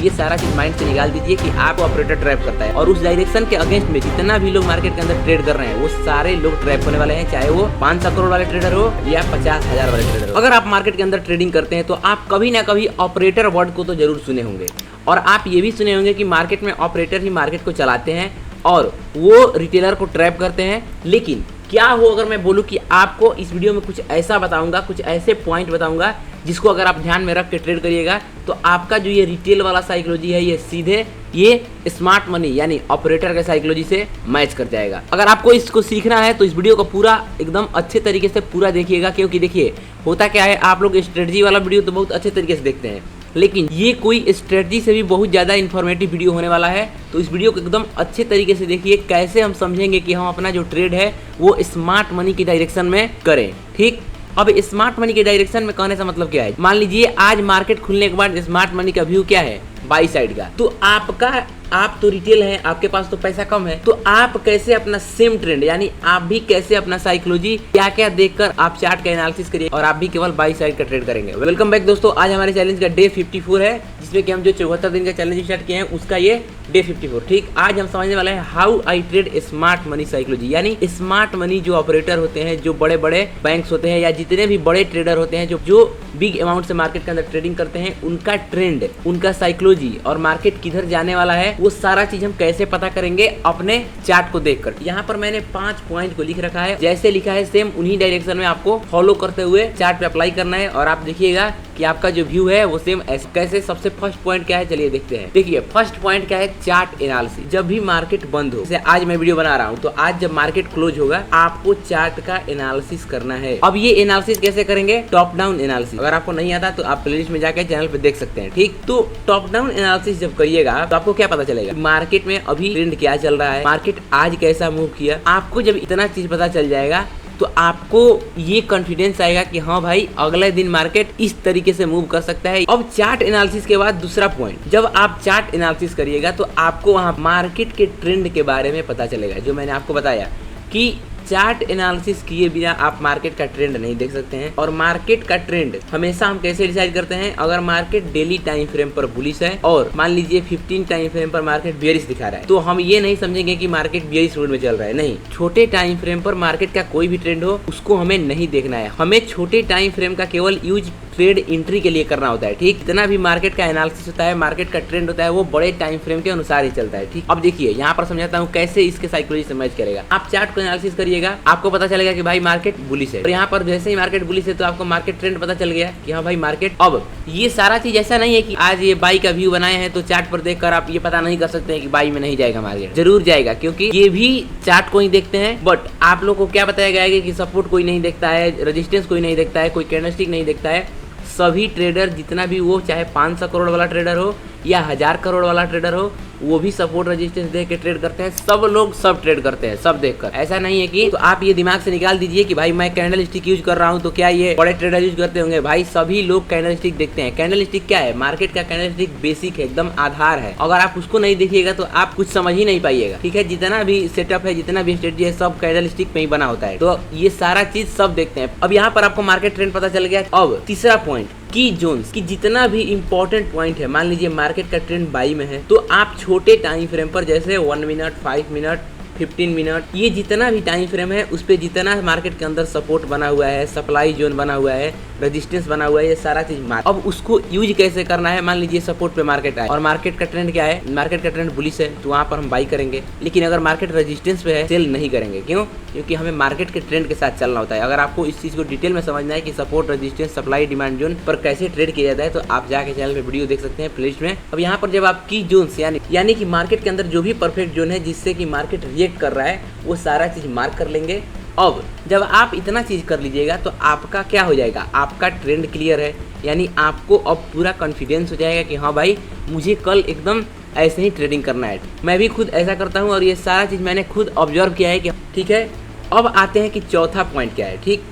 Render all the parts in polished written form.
ये सारा चीज माइंड से निकाल दीजिए कि आपको ऑपरेटर ट्रैप करता है और उस डायरेक्शन के अगेंस्ट में जितना भी लोग मार्केट के अंदर ट्रेड कर रहे हैं वो सारे लोग ट्रैप होने वाले हैं, चाहे वो 500 करोड़ वाले ट्रेडर हो या 50,000 वाले ट्रेडर हो। अगर आप मार्केट के अंदर ट्रेडिंग करते हैं तो आप कभी ना कभी ऑपरेटर वर्ड को तो जरूर सुने होंगे और आप ये भी सुने होंगे कि मार्केट में ऑपरेटर ही मार्केट को चलाते हैं और वो रिटेलर को ट्रैप करते हैं। लेकिन क्या हो अगर मैं बोलूं कि आपको इस वीडियो में कुछ ऐसा बताऊंगा, कुछ ऐसे पॉइंट बताऊंगा जिसको अगर आप ध्यान में रख के ट्रेड करिएगा तो आपका जो ये रिटेल वाला साइकोलॉजी है ये सीधे ये स्मार्ट मनी यानी ऑपरेटर के साइकोलॉजी से मैच कर जाएगा। अगर आपको इसको सीखना है तो इस वीडियो को पूरा एकदम अच्छे तरीके से पूरा देखिएगा, क्योंकि देखिए होता क्या है, आप लोग स्ट्रेटजी वाला वीडियो तो बहुत अच्छे तरीके से देखते हैं लेकिन ये कोई स्ट्रेटजी से भी बहुत ज़्यादा इन्फॉर्मेटिव वीडियो होने वाला है। तो इस वीडियो को एकदम अच्छे तरीके से देखिए, कैसे हम समझेंगे कि हम अपना जो ट्रेड है वो स्मार्ट मनी की डायरेक्शन में करें। ठीक, अब स्मार्ट मनी के डायरेक्शन में कहने का मतलब क्या है, मान लीजिए आज मार्केट खुलने के बाद स्मार्ट मनी का व्यू क्या है, बाई साइड का। तो आप तो रिटेल हैं, आपके पास तो पैसा कम है, तो आप कैसे अपना सेम ट्रेंड यानी आप भी कैसे अपना साइकोलॉजी क्या क्या देखकर आप चार्ट का एनालिसिस करिए और आप भी केवल बाई साइड का ट्रेड करेंगे। वेलकम बैक दोस्तों, आज हमारे चैलेंज का डे 54 है जिसमें कि हम जो 74 दिन का चैलेंज स्टार्ट किए हैं उसका ये डे 54। ठीक, आज हम समझने वाले हैं how I trade smart money psychology, यानी स्मार्ट मनी जो ऑपरेटर होते हैं, जो बड़े बड़े बैंक्स होते हैं या जितने भी बड़े ट्रेडर होते हैं जो बिग अमाउंट से मार्केट के अंदर ट्रेडिंग करते हैं, उनका ट्रेंड, उनका साइकोलॉजी और मार्केट किधर जाने वाला है वो सारा चीज हम कैसे पता करेंगे अपने चार्ट को देखकर। यहाँ पर मैंने 5 पॉइंट को लिख रखा है, जैसे लिखा है सेम उन्हीं डायरेक्शन में आपको फॉलो करते हुए चार्ट पे अप्लाई करना है और आप देखिएगा कि आपका जो व्यू है वो सेम कैसे। सबसे फर्स्ट पॉइंट क्या है, चलिए देखते हैं। देखिए फर्स्ट पॉइंट क्या है, चार्ट एनालिसिस। जब भी मार्केट बंद हो, जैसे आज मैं वीडियो बना रहा हूँ तो आज जब मार्केट क्लोज होगा आपको चार्ट का एनालिसिस करना है। अब ये एनालिसिस कैसे करेंगे, टॉप डाउन एनालिसिस। अगर आपको नहीं आता तो आप प्लेलिस्ट में जाकर चैनल पे देख सकते हैं। ठीक, तो टॉप डाउन एनालिसिस जब करिएगा तो आपको क्या पता चलेगा, मार्केट में अभी ट्रेंड क्या चल रहा है, मार्केट आज कैसा मूव किया। आपको जब इतना चीज पता चल जाएगा तो आपको ये कॉन्फिडेंस आएगा कि हाँ भाई अगले दिन मार्केट इस तरीके से मूव कर सकता है। अब चार्ट एनालिसिस के बाद दूसरा पॉइंट, जब आप चार्ट एनालिसिस करिएगा तो आपको वहाँ मार्केट के ट्रेंड के बारे में पता चलेगा। जो मैंने आपको बताया कि चार्ट एनालिसिस किए बिना आप मार्केट का ट्रेंड नहीं देख सकते हैं और मार्केट का ट्रेंड हमेशा हम कैसे डिसाइड करते हैं, अगर मार्केट डेली टाइम फ्रेम पर बुलिश है और मान लीजिए 15 टाइम फ्रेम पर मार्केट बेयरिश दिखा रहा है तो हम ये नहीं समझेंगे कि मार्केट बेयरिश मोड में चल रहा है। नहीं, छोटे टाइम फ्रेम पर मार्केट का कोई भी ट्रेंड हो उसको हमें नहीं देखना है, हमें छोटे टाइम फ्रेम का केवल यूज ट्रेड एंट्री के लिए करना होता है। ठीक, जितना भी मार्केट का एनालिसिस होता है, मार्केट का ट्रेंड होता है, वो बड़े टाइम फ्रेम के अनुसार ही चलता है। ठीक, अब देखिए यहाँ पर समझाता हूँ कैसे इसके साइकोलॉजी से मैच करेगा। आप चार्ट को एनालिसिस करिएगा, आपको पता चलेगा कि भाई मार्केट बुलिश है और यहाँ पर जैसे ही मार्केट बुलिश है तो आपको मार्केट ट्रेंड पता चल गया कि हाँ भाई मार्केट। अब ये सारा चीज ऐसा नहीं है कि आज ये बाई का व्यू बनाए हैं तो चार्ट पर देखकर आप ये पता नहीं कर सकते हैं कि बाई में नहीं जाएगा मार्केट, जरूर जाएगा, क्योंकि ये भी चार्ट को ही देखते हैं। बट आप लोग को क्या बताया गया है कि सपोर्ट कोई नहीं देखता है, रेजिस्टेंस कोई नहीं देखता है, कोई कैंडलस्टिक नहीं देखता है। सभी ट्रेडर जितना भी वो चाहे 500 करोड़ वाला ट्रेडर हो या 1000 करोड़ वाला ट्रेडर हो वो भी सपोर्ट रेजिस्टेंस देख के ट्रेड करते हैं। सब लोग सब ट्रेड करते हैं, सब देखकर। ऐसा नहीं है कि तो आप ये दिमाग से निकाल दीजिए कि भाई मैं कैंडल स्टिक यूज कर रहा हूँ तो क्या ये बड़े ट्रेडर यूज करते होंगे। भाई सभी लोग कैंडल स्टिक देखते हैं। कैंडल स्टिक क्या है, मार्केट का कैंडल स्टिक बेसिक है, एकदम आधार है। अगर आप उसको नहीं देखिएगा तो आप कुछ समझ ही नहीं पाइएगा। ठीक है, जितना भी सेटअप है, जितना भी स्ट्रेटजी है, सब कैंडल स्टिक में ही बना होता है। तो ये सारा चीज सब देखते हैं। अब यहाँ पर आपको मार्केट ट्रेंड पता चल गया। अब तीसरा पॉइंट की जोन्स की जितना भी इंपॉर्टेंट पॉइंट है, मान लीजिए मार्केट का ट्रेंड बाई में है तो आप छोटे टाइम फ्रेम पर जैसे 1 मिनट, 5 मिनट, 15 मिनट, ये जितना भी टाइम फ्रेम है उस पे जितना मार्केट के अंदर सपोर्ट बना हुआ है, सप्लाई जोन बना हुआ है, रेजिस्टेंस बना हुआ है, ये सारा चीज अब उसको यूज कैसे करना है। मान लीजिए सपोर्ट पे मार्केट आए और मार्केट का ट्रेंड क्या है, मार्केट का ट्रेंड बुलिश है तो वहाँ पर हम बाई करेंगे। लेकिन अगर मार्केट रेजिस्टेंस पे है सेल नहीं करेंगे। क्यों? क्योंकि हमें मार्केट के ट्रेंड के साथ चलना होता है। अगर आपको इस चीज को डिटेल में समझना है कि support, resistance, supply, demand zone पर कैसे ट्रेड किया जाता है तो आप जाके चैनल पे वीडियो देख सकते हैं प्लेलिस्ट में। अब यहाँ पर जब आप की जोन्स यानी कि मार्केट के अंदर जो भी परफेक्ट जोन है जिससे कि मार्केट रिएक्ट कर रहा है वो सारा चीज मार्क कर लेंगे। अब जब आप इतना चीज कर लीजिएगा तो आपका क्या हो जाएगा, आपका ट्रेंड क्लियर है, यानी आपको अब पूरा कॉन्फिडेंस हो जाएगा कि हाँ भाई मुझे कल एकदम ऐसे ही ट्रेडिंग करना है। मैं भी खुद ऐसा करता हूँ और ये सारा चीज मैंने खुद ऑब्जर्व किया है कि ठीक है। अब आते हैं कि चौथा पॉइंट क्या है। ठीक,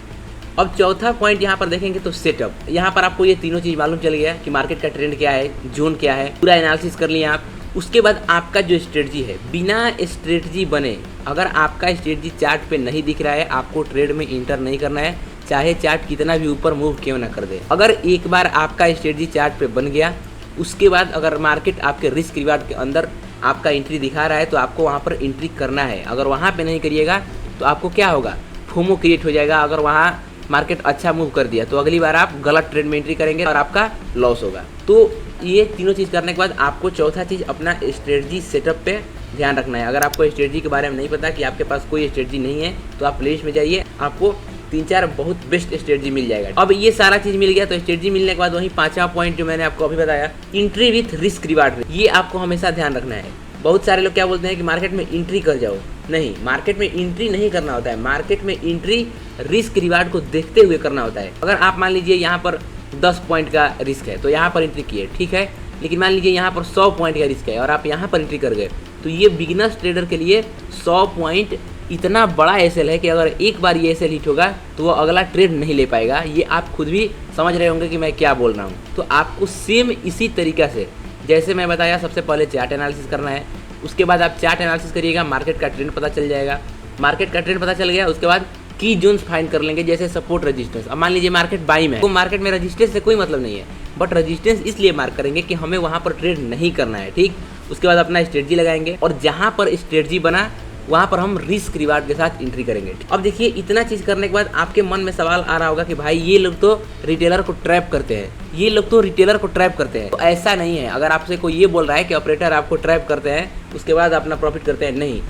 अब चौथा पॉइंट यहाँ पर देखेंगे तो सेटअप। यहाँ पर आपको ये तीनों चीज मालूम चल गया कि मार्केट का ट्रेंड क्या है, जोन क्या है, पूरा एनालिसिस कर लिया आप। उसके बाद आपका जो स्ट्रेटजी है, बिना स्ट्रेटजी बने अगर आपका स्ट्रेटजी चार्ट पे नहीं दिख रहा है आपको ट्रेड में इंटर नहीं करना है, चाहे चार्ट कितना भी ऊपर मूव क्यों ना कर दे। अगर एक बार आपका स्ट्रेटजी चार्ट पे बन गया उसके बाद अगर मार्केट आपके रिस्क रिवार्ड के अंदर आपका एंट्री दिखा रहा है तो आपको वहाँ पर एंट्री करना है। अगर वहाँ पे नहीं करिएगा तो आपको क्या होगा, फोमो क्रिएट हो जाएगा। अगर वहाँ मार्केट अच्छा मूव कर दिया तो अगली बार आप गलत ट्रेड में एंट्री करेंगे और आपका लॉस होगा। तो ये तीनों चीज़ करने के बाद आपको चौथा चीज़ अपना स्ट्रेटजी सेटअप पे ध्यान रखना है। अगर आपको स्ट्रेटजी के बारे में नहीं पता कि आपके पास कोई स्ट्रेटजी नहीं है तो आप प्लेलिस्ट में जाइए, आपको 3-4 बहुत बेस्ट स्ट्रेटजी मिल जाएगा। अब ये सारा चीज़ मिल गया तो स्ट्रेटजी मिलने के बाद वही 5वां पॉइंट जो मैंने आपको अभी बताया, एंट्री विथ रिस्क रिवार्ड, ये आपको हमेशा ध्यान रखना है। बहुत सारे लोग क्या बोलते हैं कि मार्केट में एंट्री कर जाओ, नहीं, मार्केट में एंट्री नहीं करना होता है। मार्केट में एंट्री रिस्क रिवार्ड को देखते हुए करना होता है। अगर आप मान लीजिए यहाँ पर 10 पॉइंट का रिस्क है तो यहाँ पर एंट्री किए, ठीक है, लेकिन मान लीजिए यहाँ पर 100 पॉइंट का रिस्क है और आप यहाँ पर एंट्री कर गए, तो ये बिगिनर्स ट्रेडर के लिए 100 पॉइंट इतना बड़ा एसएल है कि अगर एक बार ये एसएल हिट होगा तो वो अगला ट्रेड नहीं ले पाएगा। ये आप खुद भी समझ रहे होंगे कि मैं क्या बोल रहा हूँ। तो आपको सेम इसी तरीक़ा से जैसे मैं बताया, सबसे पहले चार्ट एनालिसिस करना है, उसके बाद आप चार्ट एनालिसिस करिएगा, मार्केट का ट्रेंड पता चल जाएगा। मार्केट का ट्रेंड पता चल गया, उसके बाद की जोन्स फाइंड कर लेंगे, जैसे सपोर्ट रेजिस्टेंस। अब मान लीजिए मार्केट बाई में, तो मार्केट में रेजिस्टेंस से कोई मतलब नहीं है, बट रेजिस्टेंस इसलिए मार्क करेंगे कि हमें वहाँ पर ट्रेड नहीं करना है, ठीक। उसके बाद अपना स्ट्रेटजी लगाएंगे और जहाँ पर स्ट्रेटजी बना वहाँ पर हम रिस्क रिवार्ड के साथ एंट्री करेंगे। अब देखिए, इतना चीज़ करने के बाद आपके मन में सवाल आ रहा होगा कि भाई ये लोग तो रिटेलर को ट्रैप करते हैं, ये लोग तो रिटेलर को ट्रैप करते हैं। तो ऐसा नहीं है। अगर आपसे कोई ये बोल रहा है कि ऑपरेटर आपको ट्रैप करते हैं उसके बाद अपना प्रॉफिट करते हैं, नहीं।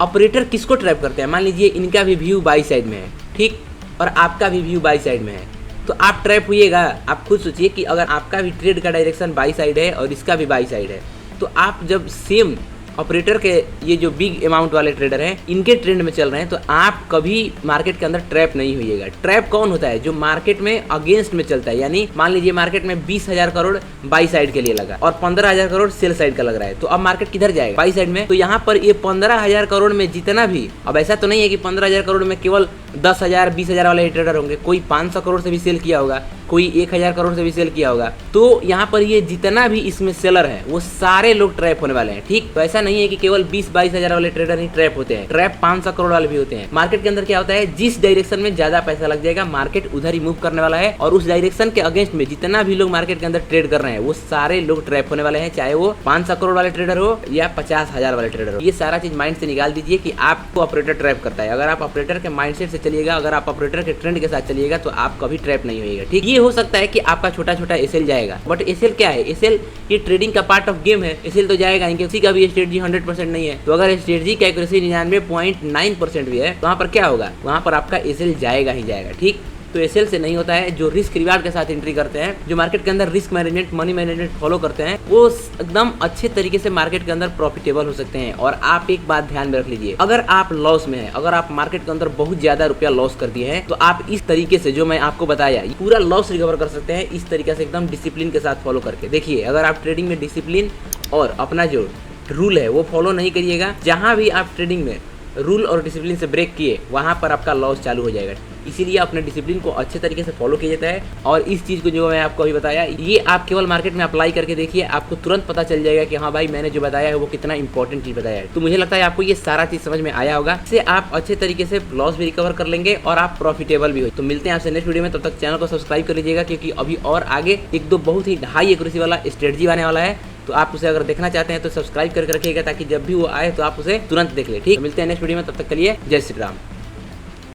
ऑपरेटर किसको ट्रैप करते हैं, मान लीजिए इनका भी व्यू बाई साइड में है, ठीक, और आपका भी व्यू बाई साइड में है, तो आप ट्रैप हुइएगा। आप खुद सोचिए कि अगर आपका भी ट्रेड का डायरेक्शन बाई साइड है और इसका भी बाई साइड है, तो आप जब सेम ऑपरेटर के ये जो बिग अमाउंट वाले ट्रेडर हैं इनके ट्रेंड में चल रहे हैं तो आप कभी मार्केट के अंदर ट्रैप नहीं होइएगा। ट्रैप कौन होता है, जो मार्केट में अगेंस्ट में चलता है। यानी मान लीजिए मार्केट में 20,000 करोड़ बाई साइड के लिए लगा और 15,000 करोड़ सेल साइड का लग रहा है, तो अब मार्केट किधर जाएगा, बाई साइड में। तो यहाँ पर ये 15,000 करोड़ में जितना भी, अब ऐसा तो नहीं है कि 15,000 करोड़ में केवल 10,000 20,000 वाले ट्रेडर होंगे, कोई 500 करोड़ से भी सेल किया होगा, कोई 1,000 करोड़ से भी सेल किया होगा। तो यहाँ पर ये जितना भी इसमें सेलर है वो सारे लोग ट्रैप होने वाले हैं, ठीक। तो ऐसा नहीं है कि केवल 20-22,000 वाले ट्रेडर ही ट्रैप होते हैं, ट्रैप 500 करोड़ वाले भी होते हैं। मार्केट के अंदर क्या होता है, जिस डायरेक्शन में ज्यादा पैसा लग जाएगा मार्केट उधर ही मूव करने वाला है और उस डायरेक्शन के अगेंस्ट में जितना भी लोग मार्केट के अंदर ट्रेड कर रहे हैं वो सारे लोग ट्रैप होने वाले हैं, चाहे वो 500 करोड़ वाले ट्रेडर हो या 50,000 वाले ट्रेडर हो। ये सारा चीज माइंड से निकाल दीजिए कि आपको ऑपरेटर ट्रैप करता है। अगर आप ऑपरेटर के माइंडसेट से चलिएगा, अगर आप ऑपरेटर के ट्रेंड के साथ चलिएगा तो आप कभी ट्रैप नहीं होइएगा, ठीक। ये हो सकता है कि आपका छोटा छोटा एसएल जाएगा, बट एसएल क्या है, एसएल ये ट्रेडिंग का पार्ट ऑफ गेम है, एसएल तो जाएगा नहीं, किसी का भी स्ट्रेटजी 100% नहीं है। तो अगर स्ट्रेटजी की एक्यूरेसी 99.9% भी है तो वहाँ पर क्या होगा, वहाँ पर आपका एसएल जाएगा ही जाएगा, ठीक। तो एसएल से नहीं होता है। जो रिस्क रिवार्ड के साथ एंट्री करते हैं, जो मार्केट के अंदर risk management, money management follow करते हैं, वो एकदम अच्छे तरीके से मार्केट के अंदर प्रॉफिटेबल हो सकते हैं। और आप एक बात ध्यान में रख लीजिए, अगर आप लॉस में हैं, अगर आप मार्केट के अंदर बहुत ज्यादा रुपया लॉस कर दिए हैं, तो आप इस तरीके से जो मैं आपको बताया पूरा लॉस रिकवर कर सकते हैं, इस तरीके से एकदम डिसिप्लिन के साथ फॉलो करके। देखिए, अगर आप ट्रेडिंग में डिसिप्लिन और अपना जो रूल है वो फॉलो नहीं करिएगा, जहाँ भी आप ट्रेडिंग में रूल और डिसिप्लिन से ब्रेक किए वहाँ पर आपका लॉस चालू हो जाएगा। इसीलिए अपने डिसिप्लिन को अच्छे तरीके से फॉलो किया जाता है। और इस चीज़ को जो मैं आपको अभी बताया, ये आप केवल मार्केट में अप्लाई करके देखिए, आपको तुरंत पता चल जाएगा कि हाँ भाई, मैंने जो बताया है वो कितना इंपॉर्टेंट चीज़ बताया है। तो मुझे लगता है आपको ये सारा चीज़ समझ में आया होगा। इससे आप अच्छे तरीके से लॉस भी रिकवर कर लेंगे और आप प्रॉफिटेबल भी हो। तो मिलते हैं आपसे नेक्स्ट वीडियो में, तब तक चैनल को सब्सक्राइब कर लीजिएगा, क्योंकि अभी और आगे 1-2 बहुत ही हाई एक्यूरेसी वाला स्ट्रेटजी आने वाला है। तो आप उसे अगर देखना चाहते हैं तो सब्सक्राइब करके रखिएगा, ताकि जब भी वो आए तो आप उसे तुरंत देख ले, ठीक। मिलते हैं नेक्स्ट वीडियो में, तब तक के लिए जय श्री राम।